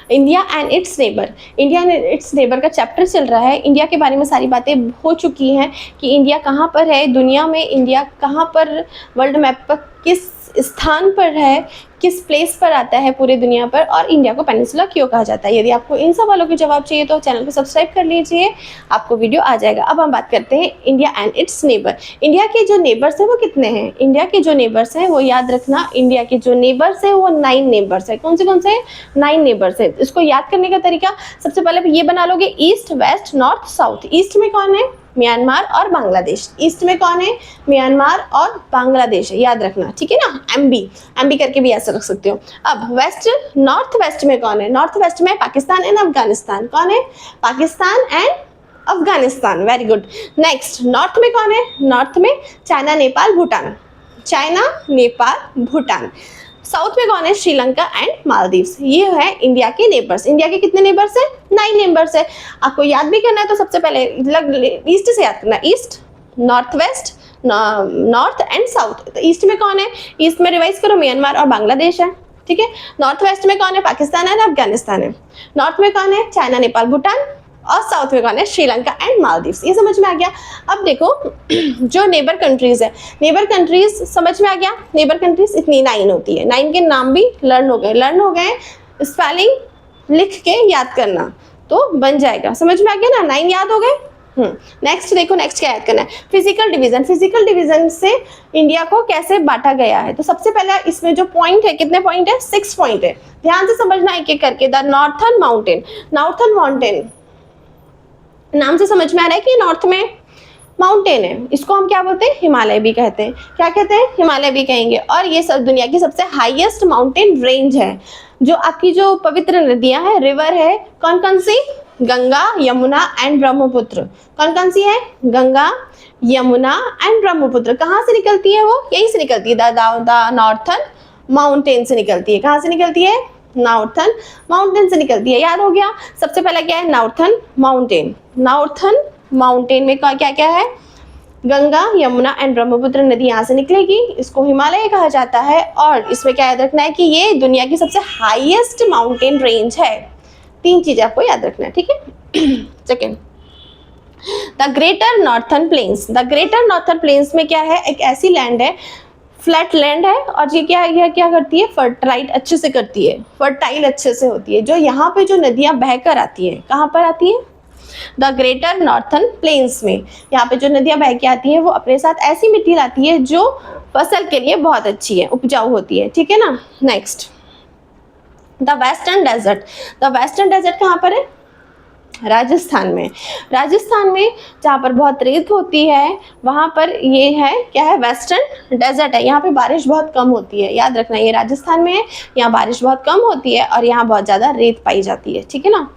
India and it's neighbour, India and it's neighbour का chapter चल रहा है। इंडिया के बारे में सारी बातें हो चुकी हैं कि इंडिया कहाँ पर है दुनिया में, इंडिया कहाँ पर वर्ल्ड मैप पर किस स्थान पर है, किस प्लेस पर आता है पूरे दुनिया पर, और इंडिया को पेनिनसुला क्यों कहा जाता है। यदि आपको इन सवालों के जवाब चाहिए तो चैनल को सब्सक्राइब कर लीजिए, आपको वीडियो आ जाएगा। अब हम बात करते हैं India and it's neighbour. India के जो नेबर्स हैं वो कितने हैं? इंडिया के जो नेबर्स हैं वो याद रखना, इंडिया के जो नेबर्स हैं वो 9 नेबर्स है। कौन से 9 नेबर्स है। इसको याद करने का तरीका सबसे पहले ये बना लोगे, east west north south. East में कौन है? म्यांमार और बांग्लादेश। ईस्ट में कौन है? म्यांमार और बांग्लादेश है, याद रखना, ठीक है ना। एमबी करके भी ऐसा रख सकते हो। अब वेस्ट, नॉर्थ वेस्ट में कौन है? नॉर्थ वेस्ट में पाकिस्तान एंड अफगानिस्तान। कौन है? Pakistan and Afghanistan, very good. Next, north में कौन है? नॉर्थ में China Nepal Bhutan, China Nepal Bhutan. South में कौन है? श्रीलंका एंड मालदीव्स। ये है इंडिया के नेबर्स। इंडिया के कितने नेबर्स हैं? 9 नेबर्स है। आपको याद भी करना है तो सबसे पहले ईस्ट से याद करना, east north west north and south. तो ईस्ट में कौन है? ईस्ट में रिवाइज करो, म्यांमार और बांग्लादेश है, ठीक है। नॉर्थ वेस्ट में कौन है? पाकिस्तान एंड अफगानिस्तान है। नॉर्थ में कौन है? चाइना नेपाल भूटान, और साउथ में कौन है? श्रीलंका एंड मालदीव्स। ये समझ में आ गया। अब देखो जो नेबर कंट्रीज है, नेबर कंट्रीज समझ में आ गया। नेबर कंट्रीज इतनी 9 होती है। 9 के नाम भी लर्न हो गए। स्पेलिंग लिख के याद करना तो बन जाएगा। समझ में आ गया ना, 9 याद हो गए। नेक्स्ट देखो, नेक्स्ट क्या याद करना है? Physical division. फिजिकल डिवीजन से इंडिया को कैसे बांटा गया है। तो सबसे पहले इसमें जो पॉइंट है, कितने पॉइंट है? 6 पॉइंट है। ध्यान से समझना एक एक करके। The northern mountain, northern mountain नाम से समझ में आ रहा है कि नॉर्थ में माउंटेन है। इसको हम क्या बोलते हैं? हिमालय भी कहते हैं। क्या कहते हैं? हिमालय भी कहेंगे। और ये सब दुनिया की सबसे हाईएस्ट माउंटेन रेंज है। जो आपकी जो पवित्र नदियां हैं, रिवर है, कौन कौन सी? गंगा, यमुना एंड ब्रह्मपुत्र। कौन कौन सी है? गंगा, यमुना एंड ब्रह्मपुत्र। कहाँ से निकलती है वो? यहीं से निकलती है, द नॉर्थर्न माउंटेन से निकलती है। कहाँ से निकलती है? नॉर्थर्न माउंटेन से निकलती है। याद हो गया। सबसे पहला क्या है? Northern mountain. नॉर्थर्न माउंटेन में क्या क्या है? गंगा, यमुना एंड ब्रह्मपुत्र नदी यहाँ से निकलेगी। इसको हिमालय कहा जाता है। और इसमें क्या याद रखना है कि ये दुनिया की सबसे हाईएस्ट माउंटेन रेंज है। 3 चीजें आपको याद रखना है, ठीक है। Second, the greater northern plains. The greater northern plains में क्या है? एक ऐसी लैंड है, फ्लैट लैंड है, और ये क्या करती है? फर्टाइल अच्छे से करती है, फर्टाइल अच्छे से होती है। जो यहाँ पे जो नदियाँ बहकर आती हैं, कहाँ पर आती है? द ग्रेटर नॉर्थर्न प्लेन्स में। यहाँ पे जो नदियाँ बह के आती हैं वो अपने साथ ऐसी मिट्टी लाती है जो फसल के लिए बहुत अच्छी है, उपजाऊ होती है, ठीक है ना। Next, the western desert. The western desert कहाँ पर है? राजस्थान में। राजस्थान में जहाँ पर बहुत रेत होती है वहाँ पर ये है, क्या है? वेस्टर्न डेजर्ट है। यहाँ पे बारिश बहुत कम होती है, याद रखना। ये राजस्थान में है, यहाँ बारिश बहुत कम होती है और यहाँ बहुत ज़्यादा रेत पाई जाती है, ठीक है ना।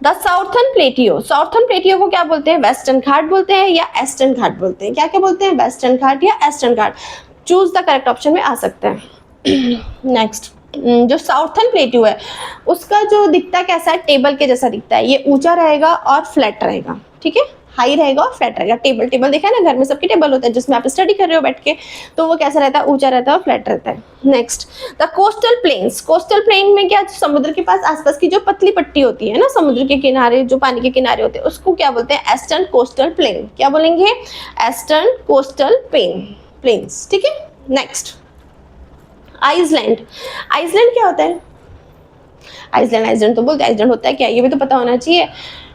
The southern प्लेटियो। साउथर्न प्लेटियो को क्या बोलते हैं? वेस्टर्न घाट बोलते हैं या ईस्टर्न घाट बोलते हैं। क्या क्या बोलते हैं? वेस्टर्न घाट या eastern Ghat. Choose the correct option में आ सकता है। नेक्स्ट, जो साउथर्न प्लेट्यू है उसका जो दिखता कैसा है? टेबल के जैसा दिखता है। ये ऊंचा रहेगा और फ्लैट रहेगा, ठीक है। हाई रहेगा और फ्लैट रहेगा। टेबल देखा है ना, घर में सबके टेबल होता है जिसमें आप स्टडी कर रहे हो बैठ के, तो वो कैसा रहता है? ऊंचा रहता है और फ्लैट रहता है। Next, the coastal planes. Coastal plain में क्या? समुद्र के पास आसपास की जो पतली पट्टी होती है ना, समुद्र के किनारे जो पानी के किनारे होते हैं, उसको क्या बोलते हैं? Eastern coastal plain. क्या बोलेंगे? ईस्टर्न कोस्टल प्लेन्स, ठीक है। Next, Iceland. आइसलैंड क्या होता है? आइसलैंड तो बोलते हैं। आइसलैंड होता है क्या? ये भी तो पता होना चाहिए।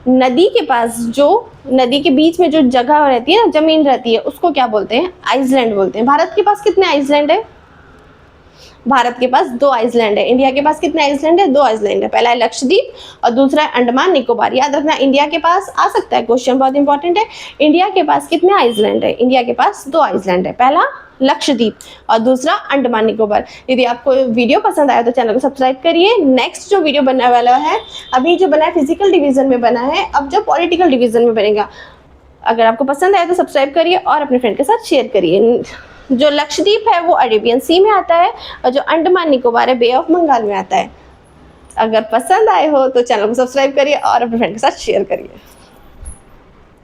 नदी के पास जो, नदी के बीच में जो जगह रहती है ना, जमीन रहती है, उसको क्या बोलते हैं? आइसलैंड बोलते हैं। भारत के पास कितने आइसलैंड है? भारत के पास 2 आइसलैंड है। इंडिया के पास कितने आइसलैंड है? 2 आइसलैंड है। पहला है लक्षद्वीप और दूसरा है अंडमान निकोबार। याद रखना, इंडिया के पास आ सकता है क्वेश्चन, बहुत इंपॉर्टेंट है। इंडिया के पास कितने आइसलैंड है? इंडिया के पास 2 आइसलैंड है, पहला लक्षद्वीप और दूसरा अंडमान निकोबार। यदि आपको वीडियो पसंद आया तो चैनल को सब्सक्राइब करिए। नेक्स्ट जो वीडियो बनने वाला है, अभी जो बना है फिजिकल डिवीजन में बना है, अब जो पॉलिटिकल डिवीजन में बनेगा। अगर आपको पसंद आया तो सब्सक्राइब करिए और अपने फ्रेंड के साथ शेयर करिए। जो लक्षद्वीप है वो अरेबियन सी में आता है और जो अंडमान निकोबार है बे ऑफ बंगाल में आता है। अगर पसंद आए हो तो चैनल को सब्सक्राइब करिए और अपने फ्रेंड के साथ शेयर करिए।